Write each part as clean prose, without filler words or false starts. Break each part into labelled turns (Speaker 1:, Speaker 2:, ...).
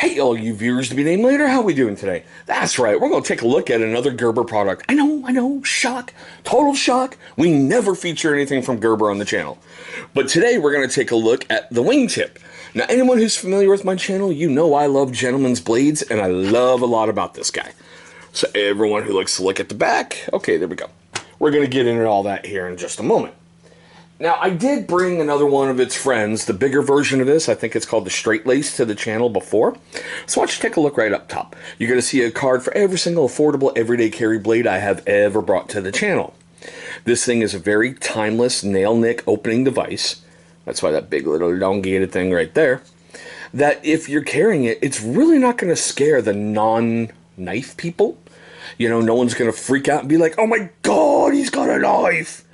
Speaker 1: Hey, all you viewers to be named later, how we doing today? That's right, we're going to take a look at another Gerber product. I know, shock, total shock. We never feature anything from Gerber on the channel. But today we're going to take a look at the Wingtip. Now, anyone who's familiar with my channel, you know I love gentleman's blades, and I love a lot about this guy. So everyone who likes to look at the back, okay, there we go. We're going to get into all that here in just a moment. Now, I did bring another one of its friends, the bigger version of this. I think it's called the Straight Lace, to the channel before. So why don't you take a look right up top. You're going to see a card for every single affordable everyday carry blade I have ever brought to the channel. This thing is a very timeless nail nick opening device. That's why that big little elongated thing right there. That if you're carrying it, it's really not going to scare the non-knife people. You know, no one's going to freak out and be like, oh my god, he's got a knife.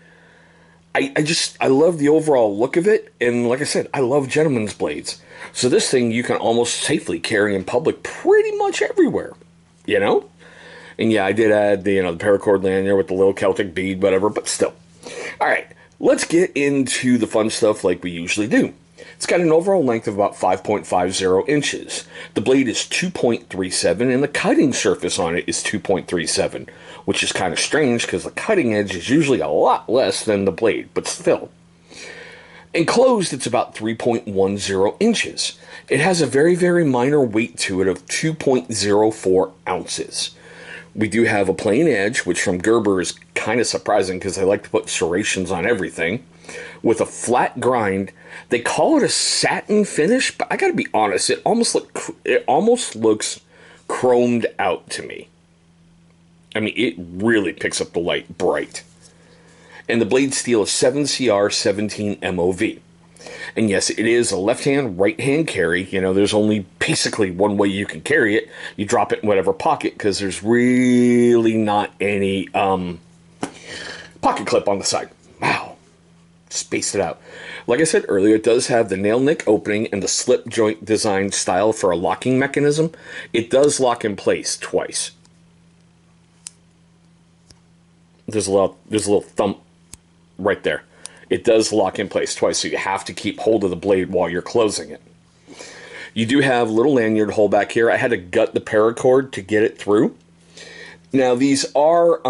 Speaker 1: I love the overall look of it, and like I said, I love gentleman's blades. So this thing you can almost safely carry in public pretty much everywhere, you know? And yeah, I did add the, the paracord lanyard with the little Celtic bead, whatever, but still. Alright, let's get into the fun stuff like we usually do. It's got an overall length of about 5.50 inches. The blade is 2.37 and the cutting surface on it is 2.37, which is kind of strange because the cutting edge is usually a lot less than the blade, but still. Enclosed, it's about 3.10 inches. It has a very, very minor weight to it of 2.04 ounces. We do have a plain edge, which from Gerber is kind of surprising because they like to put serrations on everything. With a flat grind, they call it a satin finish, but I gotta be honest, it almost looks chromed out to me. I mean, it really picks up the light bright. And the blade steel is 7CR17 MOV. And yes, it is a left-hand, right-hand carry. You know, there's only basically one way you can carry it. You drop it in whatever pocket, because there's really not any pocket clip on the side. Wow. Spaced it out. Like I said earlier, it does have the nail nick opening and the slip joint design style for a locking mechanism. It does lock in place twice. There's a little thump right there. It does lock in place twice, so you have to keep hold of the blade while you're closing it. You do have a little lanyard hole back here. I had to gut the paracord to get it through. Now, these are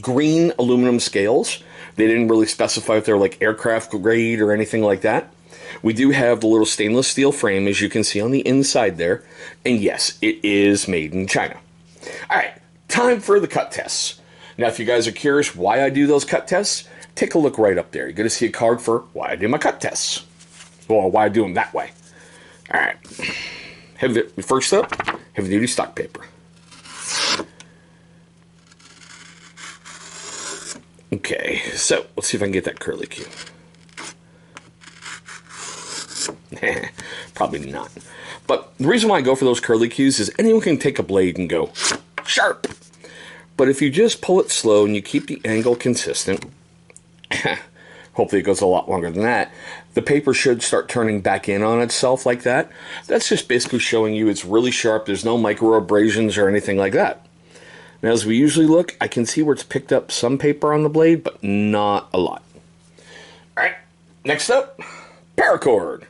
Speaker 1: green aluminum scales. They didn't really specify if they're like aircraft grade or anything like that. We do have the little stainless steel frame, as you can see on the inside there. And yes, it is made in China. All right, time for the cut tests. Now, if you guys are curious why I do those cut tests, take a look right up there. You're going to see a card for why I do my cut tests. Well, why I do them that way. All right. First up, heavy-duty stock paper. Okay, so let's see if I can get that curly Q. Probably not. But the reason why I go for those curly Qs is anyone can take a blade and go sharp. But if you just pull it slow and you keep the angle consistent, hopefully it goes a lot longer than that, the paper should start turning back in on itself like that. That's just basically showing you it's really sharp. There's no micro abrasions or anything like that. Now, as we usually look, I can see where it's picked up some paper on the blade, but not a lot. Alright, next up, paracord.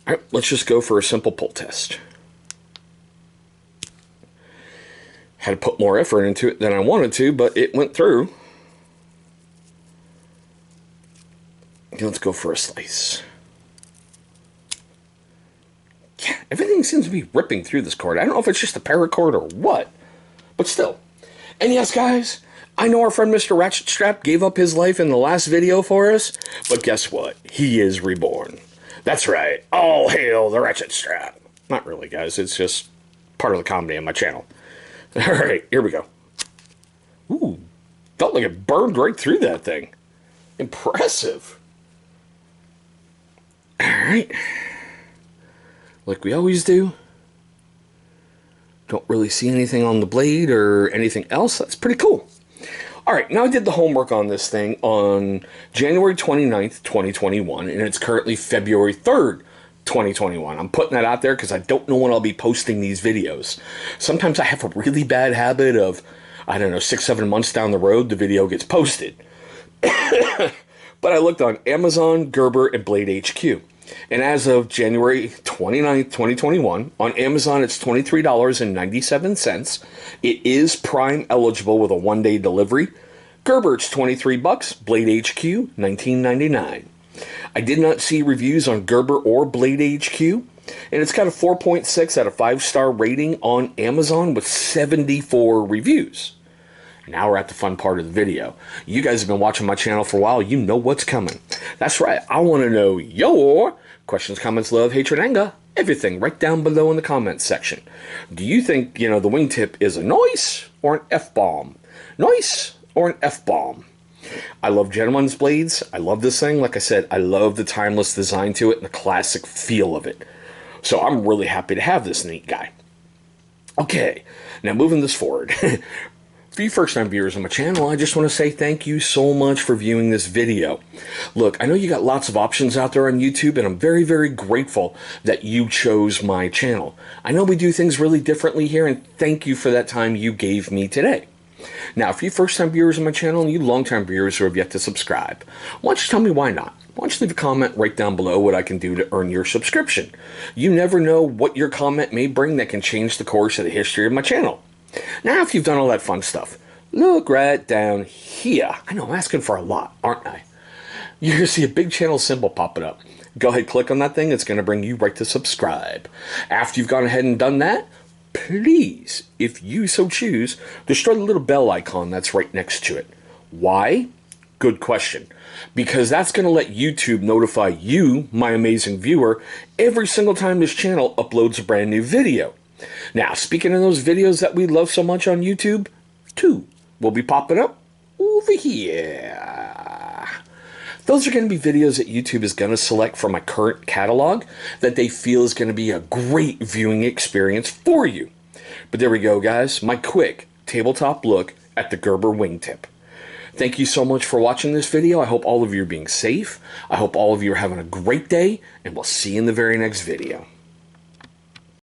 Speaker 1: Alright, let's just go for a simple pull test. Had to put more effort into it than I wanted to, but it went through. Okay, let's go for a slice. Yeah, everything seems to be ripping through this cord. I don't know if it's just the paracord or what. But still. And yes, guys, I know our friend Mr. Ratchet Strap gave up his life in the last video for us, but guess what? He is reborn. That's right. All hail the Ratchet Strap. Not really, guys. It's just part of the comedy on my channel. All right, here we go. Ooh, felt like it burned right through that thing. Impressive. All right. Like we always do. Don't really see anything on the blade or anything else. That's pretty cool. Alright, now I did the homework on this thing on January 29th, 2021, and it's currently February 3rd, 2021. I'm putting that out there because I don't know when I'll be posting these videos. Sometimes I have a really bad habit of, I don't know, 6-7 months down the road, the video gets posted. But I looked on Amazon, Gerber, and Blade HQ. And as of January 29th, 2021, on Amazon it's $23.97. It is Prime eligible with a 1-day delivery. Gerber, it's $23. Blade HQ, $19.99. I did not see reviews on Gerber or Blade HQ, and it's got a 4.6 out of 5-star rating on Amazon with 74 reviews. Now we're at the fun part of the video. You guys have been watching my channel for a while. You know what's coming. That's right. I want to know your questions, comments, love, hatred, anger, everything right down below in the comments section. Do you think, the wingtip is a noise or an F-bomb? Noise or an F-bomb? I love gentleman's blades. I love this thing. Like I said, I love the timeless design to it and the classic feel of it. So I'm really happy to have this neat guy. Okay, now moving this forward. For you first-time viewers on my channel, I just want to say thank you so much for viewing this video. Look, I know you got lots of options out there on YouTube, and I'm very, very grateful that you chose my channel. I know we do things really differently here, and thank you for that time you gave me today. Now, for you first-time viewers on my channel and you long-time viewers who have yet to subscribe, why don't you tell me why not? Why don't you leave a comment right down below what I can do to earn your subscription? You never know what your comment may bring that can change the course of the history of my channel. Now, if you've done all that fun stuff, look right down here. I know I'm asking for a lot, aren't I? You're going to see a big channel symbol popping up. Go ahead, click on that thing. It's going to bring you right to subscribe. After you've gone ahead and done that, please, if you so choose, destroy the little bell icon that's right next to it. Why? Good question. Because that's going to let YouTube notify you, my amazing viewer, every single time this channel uploads a brand new video. Now, speaking of those videos that we love so much on YouTube, 2 will be popping up over here. Those are going to be videos that YouTube is going to select from my current catalog that they feel is going to be a great viewing experience for you. But there we go, guys. My quick tabletop look at the Gerber Wingtip. Thank you so much for watching this video. I hope all of you are being safe. I hope all of you are having a great day, and we'll see you in the very next video.